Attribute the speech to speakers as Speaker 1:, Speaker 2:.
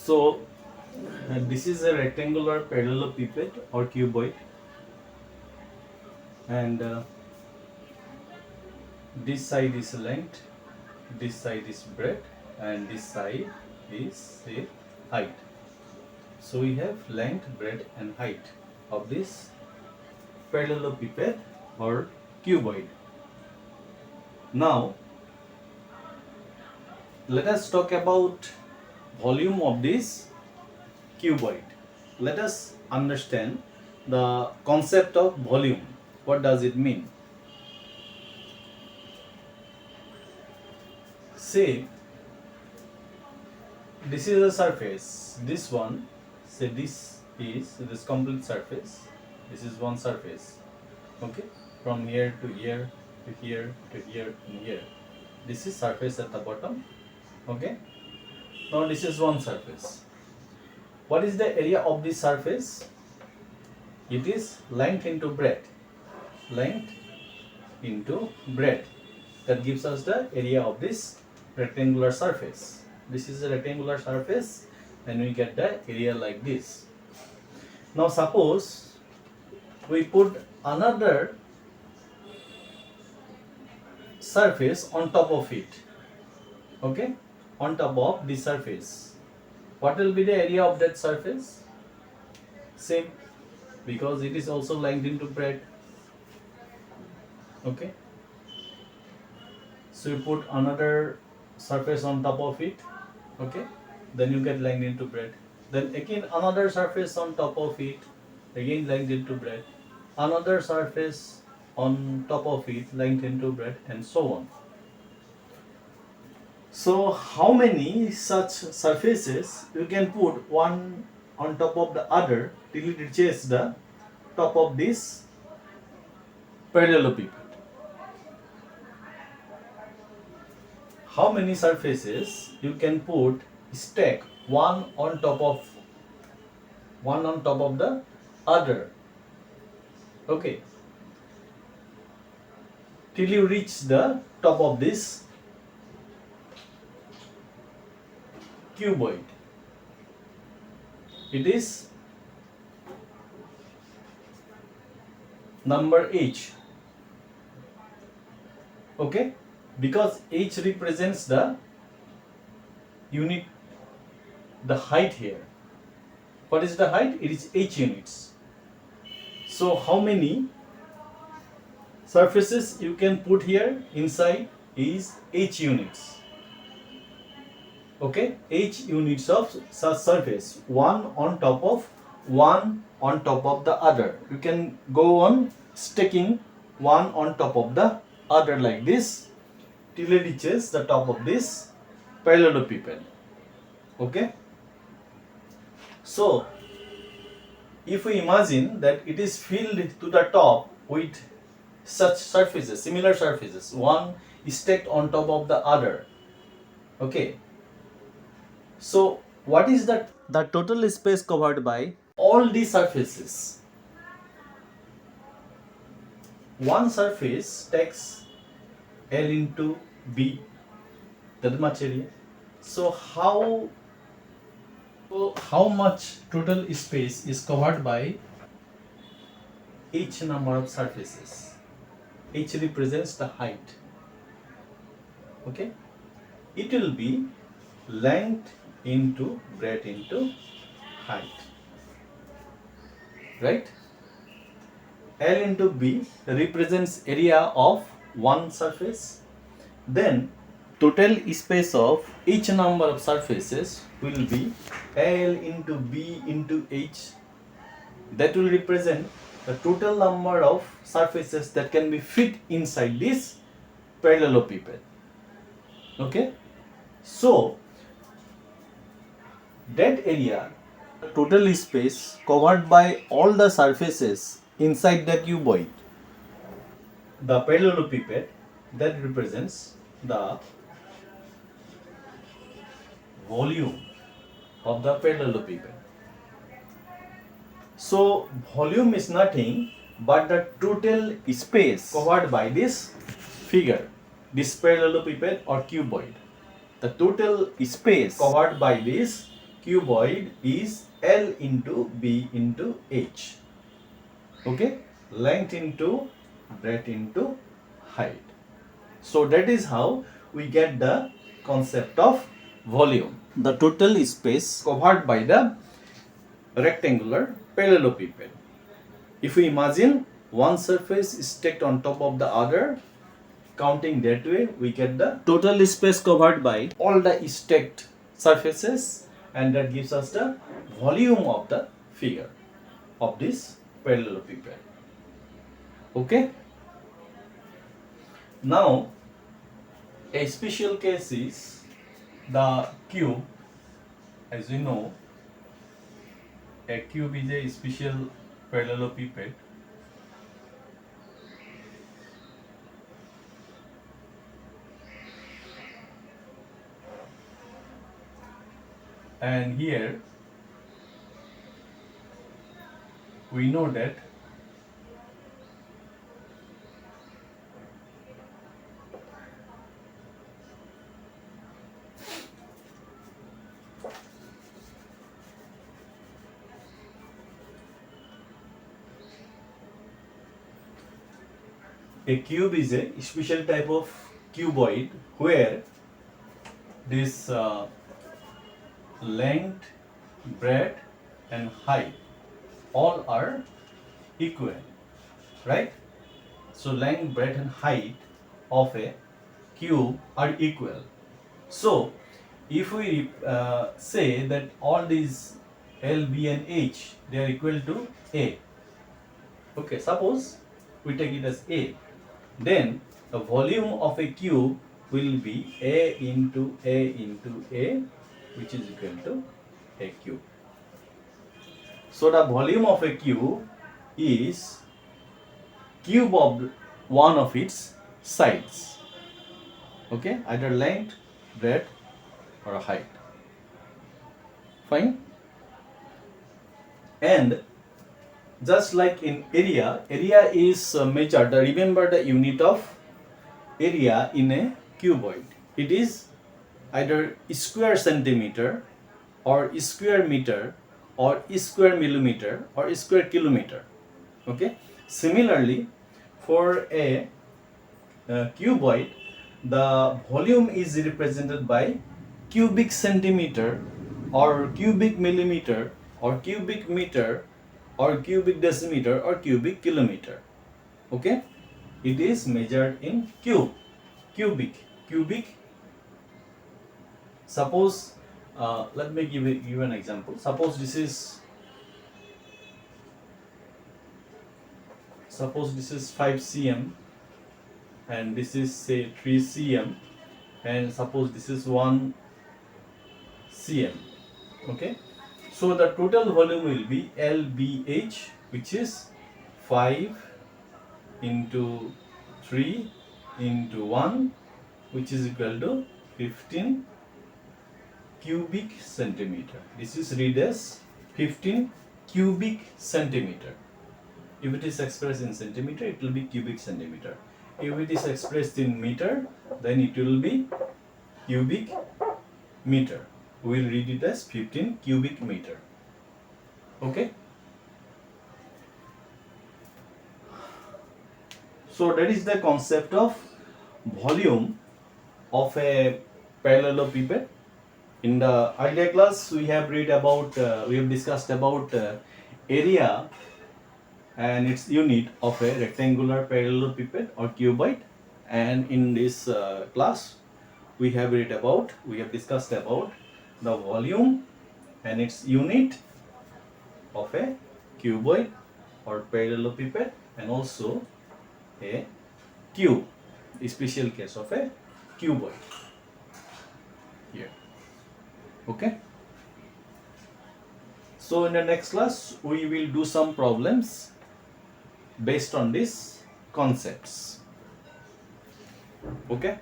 Speaker 1: So this is a rectangular parallelepiped or cuboid, and this side is length, this side is breadth, and this side is say height. So we have length, breadth, and height of this parallelepiped or cuboid. Now let us talk about volume of this cuboid. Let us understand the concept of volume. What does it mean? Say this is a surface. This one, say this is this complete surface. This is one surface. Okay, from here to here to here to here and here. This is surface at the bottom. Okay. Now this is one surface. What is the area of this surface? It is length into breadth. Length into breadth. That gives us the area of this rectangular surface. This is a rectangular surface, and we get the area like this. Now suppose we put another surface on top of it. Okay, on top of the surface. What will be the area of that surface? Same, because it is also length into breadth. Okay, so you put another surface on top of it. Okay, then you get length into breadth. Then again another surface on top of it, again length into breadth. Another surface on top of it, length into breadth, and so on. So how many such surfaces you can put one on top of the other till it reaches the top of this parallelepiped? How many surfaces you can put stack one on top of the other? Okay, till you reach the top of this cuboid. It is number h. Okay, because h represents the unit, the height here. What is the height? It is h units. So how many surfaces you can put here inside is h units. Okay, h units of such surface, one on top of the other. You can go on stacking one on top of the other like this till it reaches the top of this parallelepiped. Okay, so if we imagine that it is filled to the top with such surfaces, similar surfaces, one is stacked on top of the other. Okay, so what is the total space covered by all these surfaces? One surface takes L into B, that much area. So how much total space is covered by each number of surfaces? H represents the height. Okay, it will be length into breadth into height, right? L into B represents area of one surface. Then total space of each number of surfaces will be L into B into H. That will represent the total number of surfaces that can be fit inside this parallelepiped. Okay, so that area, the total space covered by all the surfaces inside the cuboid, the parallelepiped, that represents the volume of the parallelepiped. So volume is nothing but the total space covered by this figure, this parallelepiped or cuboid. The total space covered by this cuboid is L into B into H. Okay, length into breadth into height. So that is how we get the concept of volume. The total space covered by the rectangular parallelepiped. If we imagine one surface is stacked on top of the other, counting that way, we get the total space covered by all the stacked surfaces, and that gives us the volume of the figure of this parallelepiped. Okay? Now, a special case is the cube. As you know, a cube is a special parallelepiped. And here we know that a cube is a special type of cuboid where this length, breadth and height all are equal, right? So length, breadth and height of a cube are equal. So if we say that all these L, B and H, they are equal to A. Okay, suppose we take it as A, then the volume of a cube will be A into A, which is equal to a cube. So the volume of a cube is cube of one of its sides. Okay, either length, breadth or height. Fine. And just like in area is measured. Remember the unit of area in a cuboid. It is either square centimeter or square meter or square millimeter or square kilometer. Okay. Similarly, for a cuboid, the volume is represented by cubic centimeter or cubic millimeter or cubic meter or cubic decimeter or cubic kilometer. Okay, it is measured in cubic. Suppose let me give you an example. Suppose this is 5 cm and this is say 3 cm, and suppose this is 1 cm. Okay, so the total volume will be LBH, which is 5 into 3 into 1, which is equal to 15 cubic centimeter. This is read as 15 cubic centimeter. If it is expressed in centimeter, it will be cubic centimeter. If it is expressed in meter, then it will be cubic meter. We will read it as 15 cubic meter. Okay. So that is the concept of volume of a parallelepiped. In the earlier class, we have discussed about area and its unit of a rectangular parallelepiped or cuboid, and in this class we have discussed about the volume and its unit of a cuboid or parallelepiped, and also a cube, the special case of a cuboid here. Okay, so in the next class we will do some problems based on these concepts. Okay.